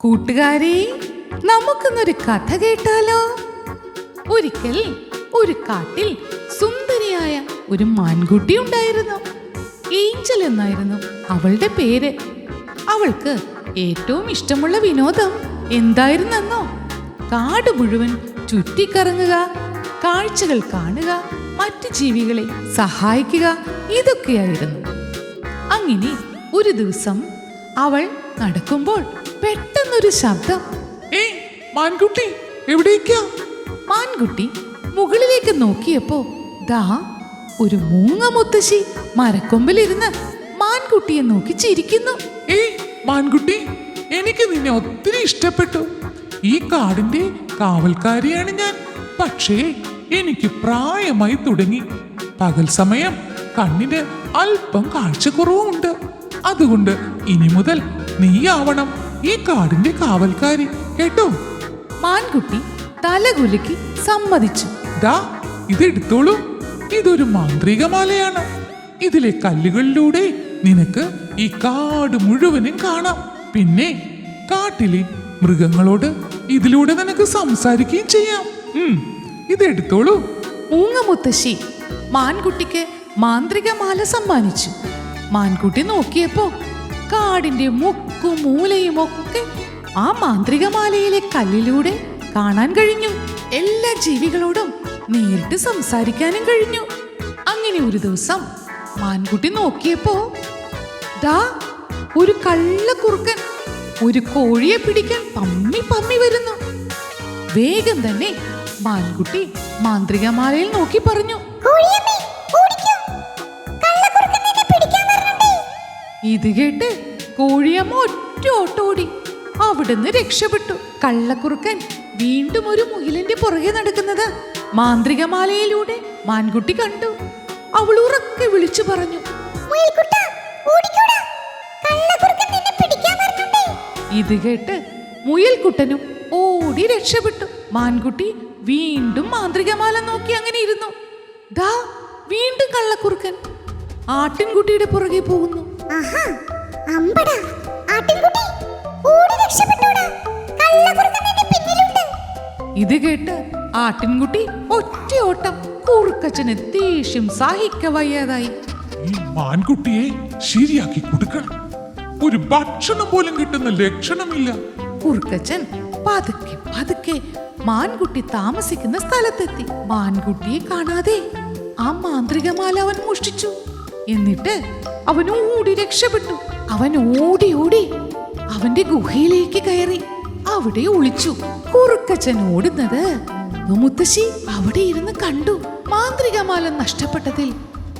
കൂട്ടുകാരെ, നമുക്കിന്നൊരു കഥ കേട്ടാലോ? ഒരിക്കൽ ഒരു കാട്ടിൽ സുന്ദരിയായ ഒരു മാൻകുട്ടി ഉണ്ടായിരുന്നു. ഏഞ്ചൽ എന്നായിരുന്നു അവളുടെ പേര്. അവൾക്ക് ഏറ്റവും ഇഷ്ടമുള്ള വിനോദം എന്തായിരുന്നെന്നോ? കാട് മുഴുവൻ ചുറ്റിക്കറങ്ങുക, കാഴ്ചകൾ കാണുക, മറ്റു ജീവികളെ സഹായിക്കുക, ഇതൊക്കെയായിരുന്നു. അങ്ങനെ ഒരു ദിവസം അവൾ നടക്കുമ്പോൾ പെട്ടെന്നൊരു ശബ്ദം. മാൻകുട്ടി, എവിടേക്കാ? മാൻകുട്ടി മുകളിലേക്ക് നോക്കിയപ്പോ ദാ ഒരു മൂങ്ങ മുത്തശ്ശി മരക്കൊമ്പിലിരുന്ന് മാൻകുട്ടിയെ നോക്കി ചിരിക്കുന്നു. മാൻകുട്ടി, എനിക്ക് നിന്നെ ഒത്തിരി ഇഷ്ടപ്പെട്ടു. ഈ കാടിന്റെ കാവൽക്കാരിയാണ് ഞാൻ. പക്ഷേ എനിക്ക് പ്രായമായി തുടങ്ങി. പകൽ സമയം കണ്ണിന് അല്പം കാഴ്ചക്കുറവുണ്ട്. അതുകൊണ്ട് ഇനി മുതൽ നീയാവണം ഈ കാടിന്റെ കാവൽക്കാരി, കേട്ടോ? മാൻകുട്ടി തലകുലുക്കി സമ്മതിച്ചു. ദാ ഇതെടുത്തോളൂ. ഇതൊരു മാന്ത്രികമാലയാണ്. ഇതിലെ കല്ലുകളിലൂടെ നിനക്ക് ഈ കാട് മുഴുവനും കാണാം. പിന്നെ കാട്ടിലെ മൃഗങ്ങളോട് ഇതിലൂടെ നിനക്ക് സംസാരിക്കുകയും ചെയ്യാം. ഇതെടുത്തോളൂ. മൂങ്ങ മുത്തശ്ശി മാൻകുട്ടിക്ക് മാന്ത്രികമാല സമ്മാനിച്ചു. മാൻകുട്ടി നോക്കിയപ്പോ കാടിന്റെ മുക്കും മൂലയും ഒക്കെ ആ മാന്ത്രികമാലയിലെ കല്ലിലൂടെ കാണാൻ കഴിഞ്ഞു. എല്ലാ ജീവികളോടും നേരിട്ട് സംസാരിക്കാനും കഴിഞ്ഞു. അങ്ങനെ ഒരു ദിവസം മാൻകുട്ടി നോക്കിയപ്പോ ദാ ഒരു കള്ളക്കുറുക്കൻ ഒരു കോഴിയെ പിടിക്കാൻ പമ്മി പമ്മി വരുന്നു. വേഗം തന്നെ മാൻകുട്ടി മാന്ത്രികമാലയിൽ നോക്കി പറഞ്ഞു, ഇത് കേട്ട് കോഴിയമ്മ ഒറ്റ ഓട്ടോടി അവിടുന്ന് രക്ഷപ്പെട്ടു. കള്ളക്കുറുക്കൻ വീണ്ടും ഒരു മുയലിന്റെ പുറകെ നടക്കുന്നത് മാന്ത്രികമാലയിലൂടെ മാൻകുട്ടി കണ്ടു. അവൾ ഉറക്കെ വിളിച്ചു പറഞ്ഞു, ഇത് കേട്ട് മുയൽക്കുട്ടനും ഓടി രക്ഷപ്പെട്ടു. മാൻകുട്ടി വീണ്ടും മാന്ത്രികമാല നോക്കി അങ്ങനെ ഇരുന്നു. ദാ വീണ്ടും കള്ളക്കുറുക്കൻ ആട്ടിൻകുട്ടിയുടെ പുറകെ പോകുന്നു. ഇത് കേട്ട് ആട്ടിൻകുട്ടി ഒറ്റ ഓട്ടം. കുറുക്കച്ചന് ദേഷ്യം സഹിക്കവയ്യാതായി. ഈ മാൻകുട്ടിയെ ശരിയാക്കി കൊടുക്കണം. ഒരു ഭക്ഷണം പോലും കിട്ടുന്ന ലക്ഷണമില്ല. കുറുക്കച്ചൻ പതുക്കെ പതുക്കെ മാൻകുട്ടി താമസിക്കുന്ന സ്ഥലത്തെത്തി. മാൻകുട്ടിയെ കാണാതെ ആ മാന്ത്രികമാല അവൻ മോഷ്ടിച്ചു. എന്നിട്ട് അവൻ ഓടി രക്ഷപ്പെട്ടു. അവൻ ഓടി ഓടി അവന്റെ ഗുഹയിലേക്ക് കയറി അവിടെ ഒളിച്ചു. കുറുക്കച്ചൻ ഓടുന്നത് മുത്തശ്ശി അവിടെ ഇരുന്ന് കണ്ടു. മാന്ത്രികമാല നഷ്ടപ്പെട്ടതിൽ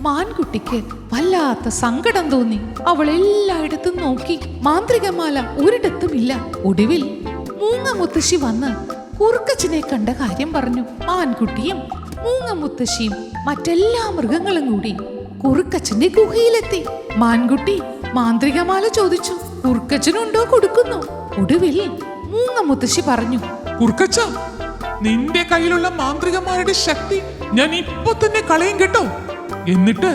മാൻകുട്ടിക്ക് വല്ലാത്ത സങ്കടം തോന്നി. അവൾ എല്ലായിടത്തും നോക്കി, മാന്ത്രികമാല ഒരിടത്തുമില്ല. ഒടുവിൽ മൂങ്ങ മുത്തശ്ശി വന്ന് കുറുക്കച്ചനെ കണ്ട കാര്യം പറഞ്ഞു. മാൻകുട്ടിയും മൂങ്ങ മുത്തശ്ശിയും മറ്റെല്ലാ മൃഗങ്ങളും കൂടി കുറുക്കച്ചന്റെ ഗുഹയിലെത്തി. മാൻകുട്ടി മാന്ത്രികമാല ചോദിച്ചു. കുറുക്കച്ചനുണ്ടോ കൊടുക്കുന്നു. ഒടുവിൽ മൂങ്ങ മുത്തശ്ശി പറഞ്ഞു, കുറുക്കച്ച, നിന്റെ കയ്യിലുള്ള മാന്ത്രികമാലയുടെ ശക്തി ഞാൻ ഇപ്പൊ തന്നെ കളയും, കേട്ടോ? എന്നിട്ട്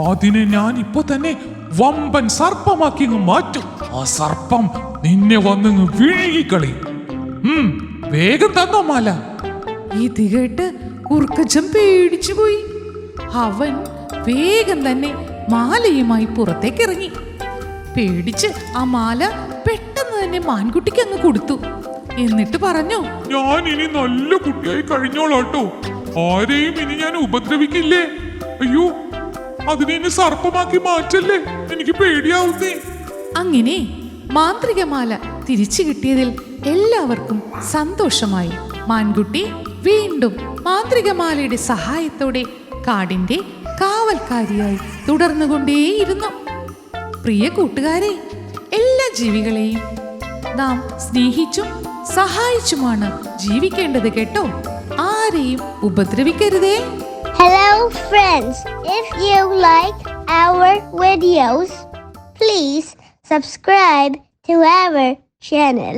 അതിനെ ഞാൻ ഇപ്പൊ തന്നെ വമ്പൻ സർപ്പമാക്കി മാറ്റും. ആ സർപ്പം നിന്നെ വന്ന് വിഴുങ്ങിക്കളയും. വേഗം തന്നോ മാല. ഇത് കേട്ട് കുറുക്കച്ചൻ പേടിച്ചു പോയി. അവൻ വേഗം തന്നെ മാലയുമായി പുറത്തേക്ക് ഇറങ്ങി. പേടിച്ച് ആ മാല പെട്ടെന്ന് തന്നെ മാൻകുട്ടിക്ക് അങ്ങ് കൊടുത്തു. എന്നിട്ട് പറഞ്ഞു, ഞാൻ ഇനി നല്ല കുട്ടിയായി കഴിഞ്ഞോളാട്ടോ. ആരെയും ഇനി ഞാൻ ഉപദ്രവിക്കില്ലേ. അയ്യോ, അതിനെ ഇനി സർപ്പമാക്കി മാറ്റല്ലേ, എനിക്ക് പേടിയാവുന്നേ. അങ്ങനെ മാന്ത്രികമാല തിരിച്ചു കിട്ടിയതിൽ എല്ലാവർക്കും സന്തോഷമായി. മാൻകുട്ടി വീണ്ടും മാന്ത്രികമാലയുടെ സഹായത്തോടെ കാടിന്റെ കാവൽക്കാരിയായി തുടർന്നുകൊണ്ടേയിരുന്നു. പ്രിയ കൂട്ടുകാരെ, എല്ലാ ജീവികളെയും നാം സ്നേഹിച്ചും സഹായിച്ചുമാണ് ജീവിക്കേണ്ടത്, കേട്ടോ? ആരെയും ഉപദ്രവിക്കരുതേ. Hello friends, if you like our videos, please subscribe to our channel.